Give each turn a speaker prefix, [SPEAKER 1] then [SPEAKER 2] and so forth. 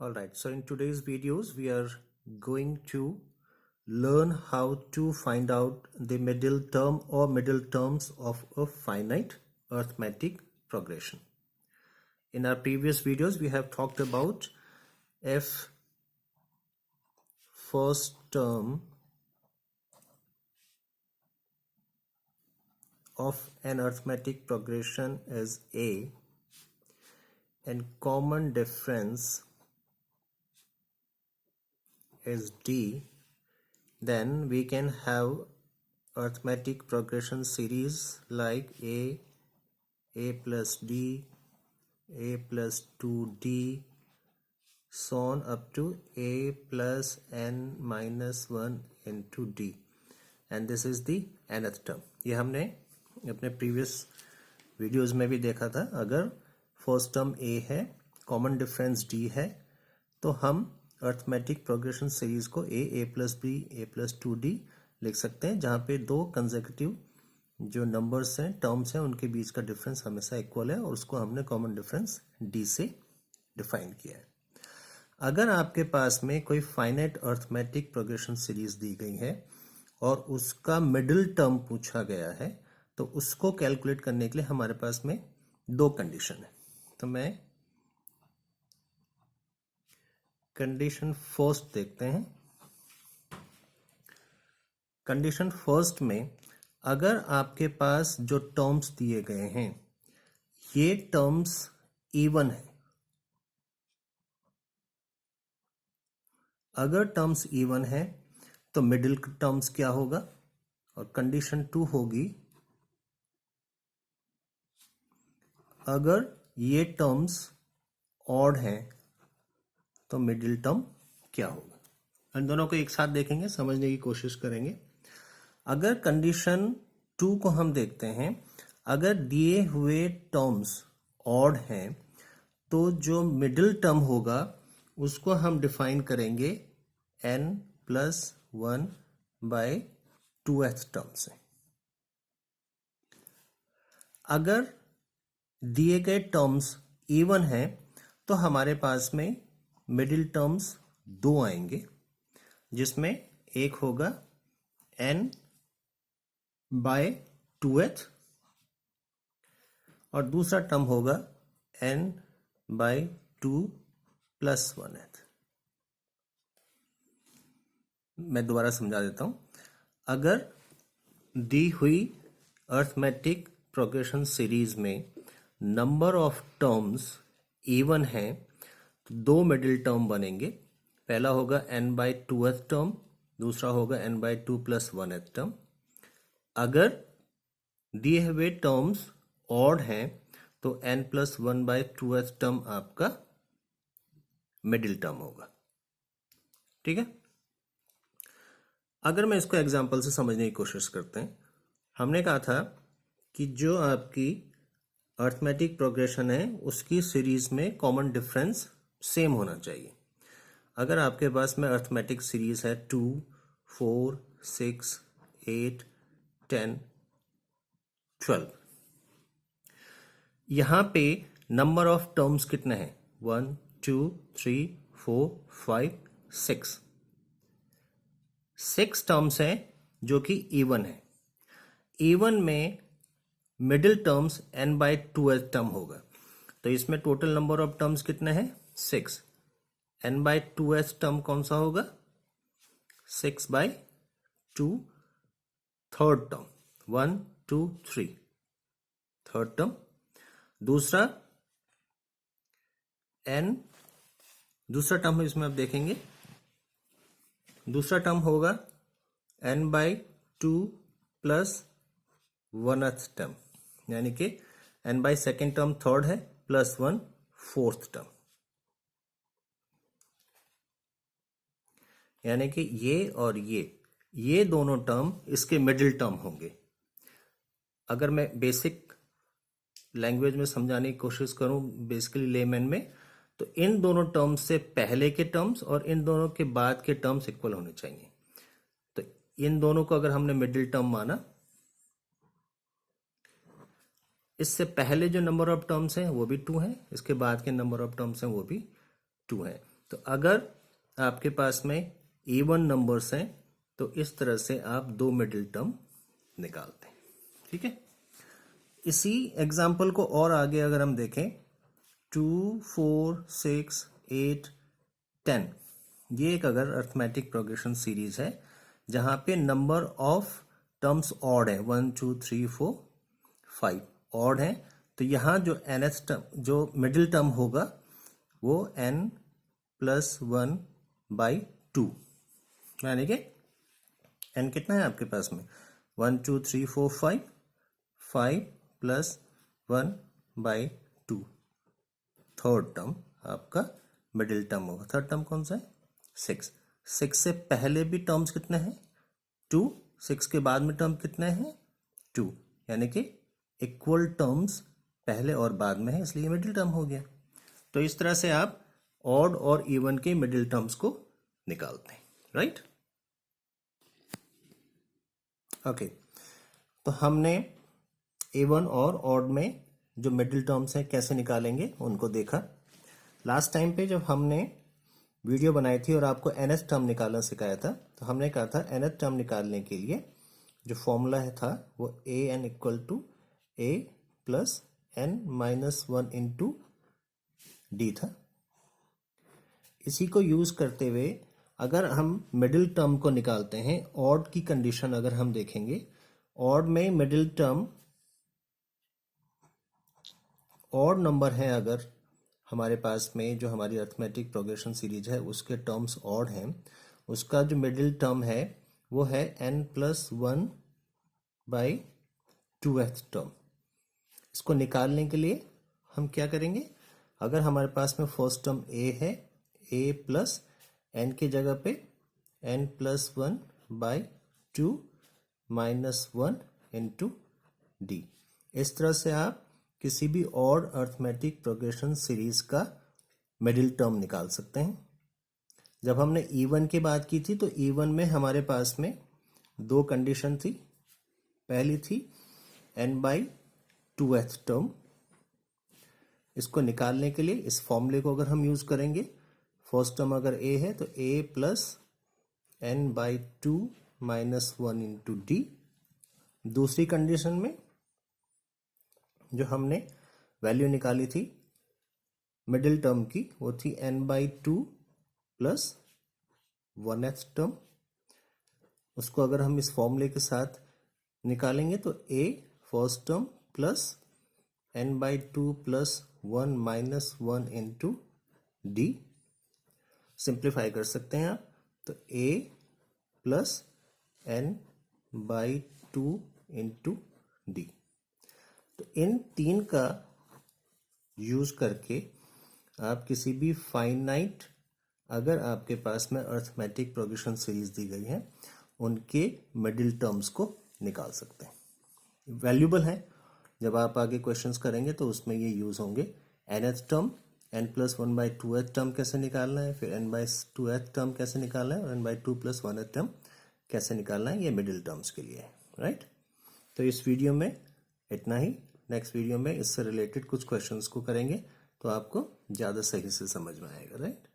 [SPEAKER 1] Alright, so in today's videos we are going to learn how to find out the middle term or middle terms of a finite arithmetic progression. In our previous videos we have talked about if first term of an arithmetic progression is A and common difference is D, then we can have arithmetic progression series like A plus D, A plus 2D, so on up to A plus n minus 1 into D, and this is the nth term. ये हमने अपने previous videos में भी देखा था. अगर first term A है, common difference D है, तो हम अर्थमेटिक प्रोग्रेशन सीरीज को A plus B, A plus 2D लिख सकते हैं, जहाँ पे दो कंसेक्यूटिव जो नंबर्स हैं, टर्म्स हैं, उनके बीच का डिफरेंस हमेशा इक्वल है और उसको हमने कॉमन डिफरेंस D से डिफाइन किया है. अगर आपके पास में कोई फाइनाइट अर्थमेटिक प्रोग्रेशन सीरीज दी गई है और उसका मिडिल टर्म पूछा गया है, तो उसको कैलकुलेट करने के लिए हमारे पास में दो कंडीशन है. तो मैं कंडीशन फर्स्ट देखते हैं. कंडीशन फर्स्ट में अगर आपके पास जो टर्म्स दिए गए हैं ये टर्म्स इवन है, अगर टर्म्स इवन है तो मिडिल टर्म्स क्या होगा, और कंडीशन 2 होगी अगर ये टर्म्स ऑड हैं तो मिडिल टर्म क्या होगा. इन दोनों को एक साथ देखेंगे, समझने की कोशिश करेंगे. अगर कंडीशन 2 को हम देखते हैं, अगर दिए हुए टर्म्स ऑड हैं तो जो मिडिल टर्म होगा उसको हम डिफाइन करेंगे n plus 1 by 2th term से. अगर दिए गए टर्म्स इवन हैं तो हमारे पास में मिडिल टर्म्स दो आएंगे, जिसमें एक होगा n बाय 2th और दूसरा टर्म होगा n बाय 2 प्लस 1th. मैं दोबारा समझा देता हूं. अगर दी हुई अर्थमेटिक प्रोग्रेशन सीरीज में नंबर ऑफ टर्म्स इवन है तो दो मिडिल टर्म बनेंगे. पहला होगा n बाय 2th टर्म, दूसरा होगा n bye 2 plus 1th term. अगर दिए हुए टर्म्स ऑड हैं तो n plus 1 by 2th term आपका मिडिल टर्म होगा. ठीक है. अगर मैं इसको एग्जांपल से समझने की कोशिश करते हैं, हमने कहा था कि जो आपकी अर्थमेटिक प्रोग्रेशन है उसकी सीरीज में कॉमन डिफरेंस सेम होना चाहिए. अगर आपके पास में अर्थमेटिक सीरीज है 2, 4, 6, 8, 10, 12, यहां पे नंबर ऑफ टर्म्स कितने हैं, 1, 2, 3, 4, 5, 6. 6 टर्म्स हैं जो कि इवन है. इवन में middle terms n by 2th term होगा, तो इसमें टोटल नंबर ऑफ टर्म्स कितने हैं, 6. n बाय 2th टर्म कौन सा होगा, 6 by 2 third term, 1, 2, 3 third term. दूसरा n, दूसरा टर्म इसमें आप देखेंगे, दूसरा टर्म होगा n bye 2 plus 1th term, यानी कि n by second term third है प्लस 1 फोर्थ टर्म, यानी कि ये और ये दोनों टर्म इसके मिडिल टर्म होंगे. अगर मैं बेसिक लैंग्वेज में समझाने की कोशिश करूं, बेसिकली लेमैन में, तो इन दोनों टर्म्स से पहले के टर्म्स और इन दोनों के बाद के टर्म्स इक्वल होने चाहिए. तो इन दोनों को अगर हमने मिडिल टर्म माना, इससे पहले जो नंबर ऑफ टर्म्स हैं वो भी 2 हैं, इसके बाद के नंबर ऑफ टर्म्स हैं वो भी 2 हैं. तो अगर आपके पास में इवन नंबर्स हैं तो इस तरह से आप दो मिडिल टर्म निकालते हैं। ठीक है, इसी एग्जाम्पल को और आगे अगर हम देखें 2, 4, 6, 8, 10, ये एक अगर अर्थमेटिक प्रोग्रेशन सीरीज है जहां पे नंबर ऑफ टर्म्स ऑड है 1, 2, 3, 4, 5 ऑड है, तो यहाँ जो nth टर्म जो मिडिल टर्म होगा वो n+1/2, यानी कि n कितना है आपके पास में 1, 2, 3, 4, 5, 5 + 1/2, थर्ड टर्म आपका मिडिल टर्म होगा। थर्ड टर्म कौन सा है 6। 6 से पहले भी टर्म्स कितने हैं 2, 6 के बाद में टर्म कितने हैं 2, यानी कि इक्वल टर्म्स पहले और बाद में है, इसलिए मिडिल टर्म हो गया। तो इस तरह से आप ऑड और इवन के मिडिल टर्म्स को निकालते हैं, राइट। ओके, तो हमने इवन और ऑड में जो मिडिल टर्म्स हैं कैसे निकालेंगे उनको देखा। लास्ट टाइम पे जब हमने वीडियो बनाई थी और आपको nth टर्म निकालना सिखाया था, तो हमने कहा था nth टर्म निकालने के लिए जो फॉर्मूला था वो an = a + n-1 × d था। इसी को यूज करते हुए अगर हम मिडिल टर्म को निकालते हैं, ऑड की कंडीशन अगर हम देखेंगे, ऑड में मिडिल टर्म ऑड नंबर है, अगर हमारे पास में जो हमारी अर्थमेटिक प्रोग्रेशन सीरीज है उसके टर्म्स ऑड हैं, उसका जो मिडिल टर्म है वो है n+1/2th टर्म। इसको निकालने के लिए हम क्या करेंगे, अगर हमारे पास में फर्स्ट टर्म a है, a + n की जगह पे n+1/2 -1 × d, इस तरह से आप किसी भी ऑड अर्थमेटिक प्रोग्रेशन सीरीज का मिडिल टर्म निकाल सकते हैं। जब हमने इवन की बात की थी तो इवन में हमारे पास में दो कंडीशन थी। पहली थी n/2th टर्म। इसको निकालने के लिए इस फॉर्मूले को अगर हम यूज करेंगे, फर्स्ट टर्म अगर a है तो a + n/2 -1 × d। दूसरी कंडीशन में जो हमने वैल्यू निकाली थी मिडिल टर्म की वो थी n/2 + 1th टर्म। उसको अगर हम इस फॉर्मूले के साथ निकालेंगे तो a first term + n/2 + 1 -1 × d, simplify कर सकते हैं आप, तो a + n/2 × d। तो इन तीन का यूज करके आप किसी भी फाइनाइट, अगर आपके पास में अर्थमेटिक प्रोग्रेशन सीरीज दी गई है, उनके मिडिल टर्म्स को निकाल सकते हैं। वैल्यूबल है, जब आप आगे क्वेश्चंस करेंगे तो उसमें ये यूज होंगे। nth टर्म n+1/2th टर्म कैसे निकालना है, फिर n/2th टर्म कैसे निकालना है, और n/2 + 1th टर्म कैसे निकालना है, ये मिडिल टर्म्स के लिए है, राइट। तो इस वीडियो में इतना ही। नेक्स्ट वीडियो में इससे रिलेटेड कुछ क्वेश्चंस को करेंगे तो आपको ज़्यादा सही से समझ में आएगा, राइट।